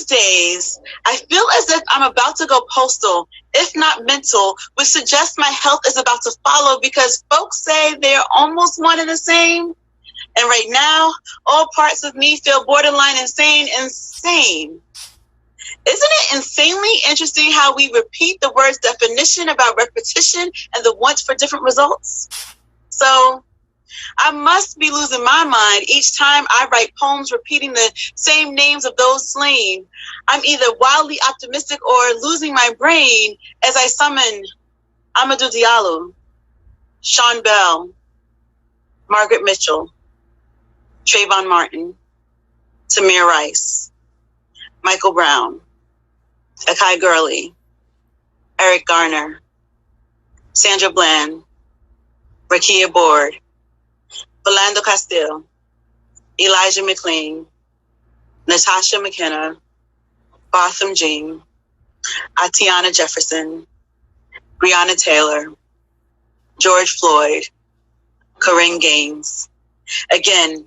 These days, I feel as if I'm about to go postal, if not mental, which suggests my health is about to follow because folks say they're almost one and the same. And right now, all parts of me feel borderline insane. Isn't it insanely interesting how we repeat the word's definition about repetition and the want for different results? So I must be losing my mind each time I write poems repeating the same names of those slain. I'm either wildly optimistic or losing my brain as I summon Amadou Diallo, Sean Bell, Margaret Mitchell, Trayvon Martin, Tamir Rice, Michael Brown, Akai Gurley, Eric Garner, Sandra Bland, Rakia Board, Philando Castile, Elijah McLean, Natasha McKenna, Botham Jean, Atiana Jefferson, Breonna Taylor, George Floyd, Corinne Gaines, again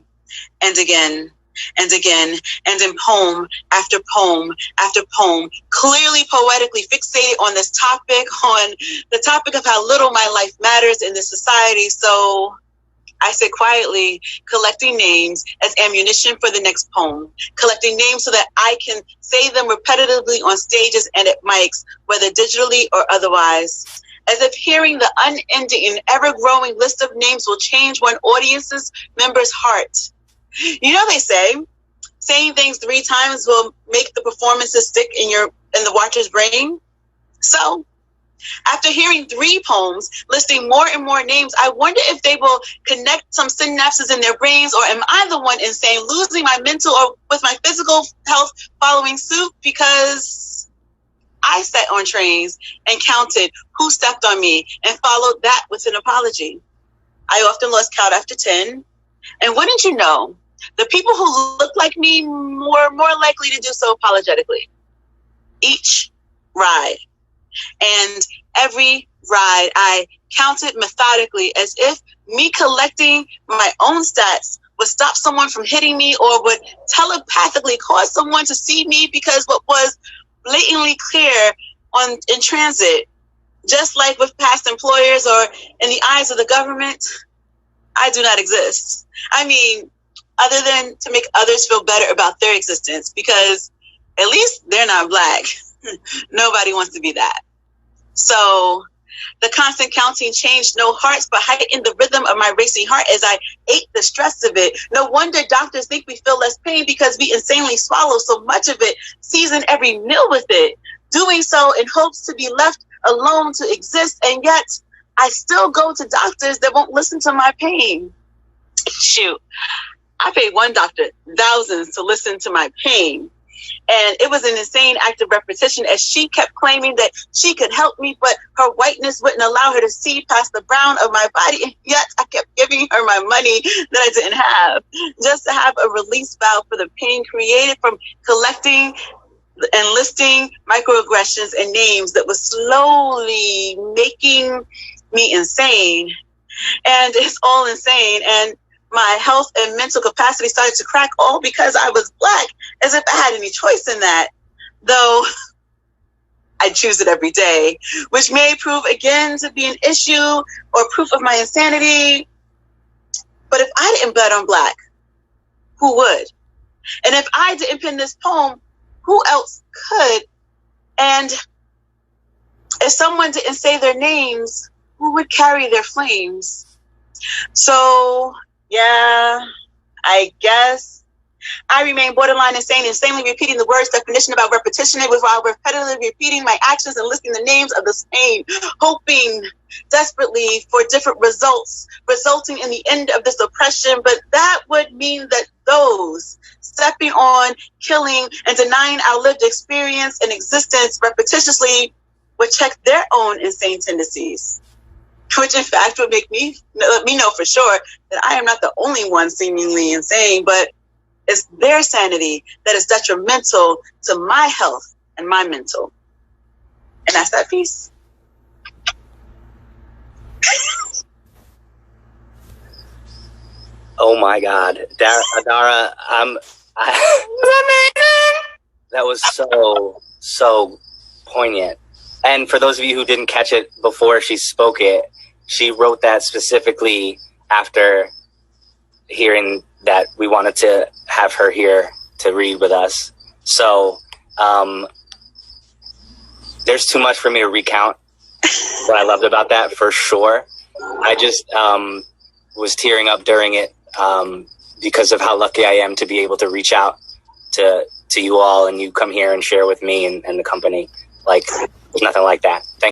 and again and again, and in poem after poem after poem, clearly poetically fixated on this topic, on the topic of how little my life matters in this society. So I sit quietly collecting names as ammunition for the next poem, collecting names so that I can say them repetitively on stages and at mics, whether digitally or otherwise, as if hearing the unending and ever-growing list of names will change one audience's member's heart. You know, they say saying things 3 times will make the performances stick in the watcher's brain. So after hearing 3 poems listing more and more names, I wonder if they will connect some synapses in their brains, or am I the one insane, losing my mental or with my physical health following suit? Because I sat on trains and counted who stepped on me and followed that with an apology. I often lost count after 10. And wouldn't you know, the people who look like me were more likely to do so apologetically. Each ride. And every ride I counted methodically, as if me collecting my own stats would stop someone from hitting me or would telepathically cause someone to see me, because what was blatantly clear in transit, just like with past employers or in the eyes of the government, I do not exist. I mean, other than to make others feel better about their existence, because at least they're not Black. Nobody wants to be that. So the constant counting changed no hearts, but heightened the rhythm of my racing heart as I ate the stress of it. No wonder doctors think we feel less pain, because we insanely swallow so much of it, season every meal with it, doing so in hopes to be left alone to exist. And yet I still go to doctors that won't listen to my pain. Shoot, I paid one doctor thousands to listen to my pain. And it was an insane act of repetition, as she kept claiming that she could help me, but her whiteness wouldn't allow her to see past the brown of my body. And yet I kept giving her my money that I didn't have, just to have a release valve for the pain created from collecting and listing microaggressions and names that was slowly making me insane. And it's all insane. And my health and mental capacity started to crack, all because I was Black, as if I had any choice in that. Though I choose it every day, which may prove again to be an issue or proof of my insanity. But if I didn't bet on Black, who would? And if I didn't pen this poem, who else could? And if someone didn't say their names, who would carry their flames? So yeah, I guess I remain borderline insane, insanely repeating the word's definition about repetition while repetitively repeating my actions and listing the names of the same, hoping desperately for different results, resulting in the end of this oppression. But that would mean that those stepping on, killing, and denying our lived experience and existence repetitiously would check their own insane tendencies, which in fact would make me let me know for sure that I am not the only one seemingly insane, but it's their sanity that is detrimental to my health and my mental. And that's that piece. Oh my God, Dara, that was so poignant. And for those of you who didn't catch it before she spoke it, she wrote that specifically after hearing that we wanted to have her here to read with us. So there's too much for me to recount what I loved about that, for sure. I just was tearing up during it because of how lucky I am to be able to reach out to you all, and you come here and share with me and the company. Like, there's nothing like that. Thank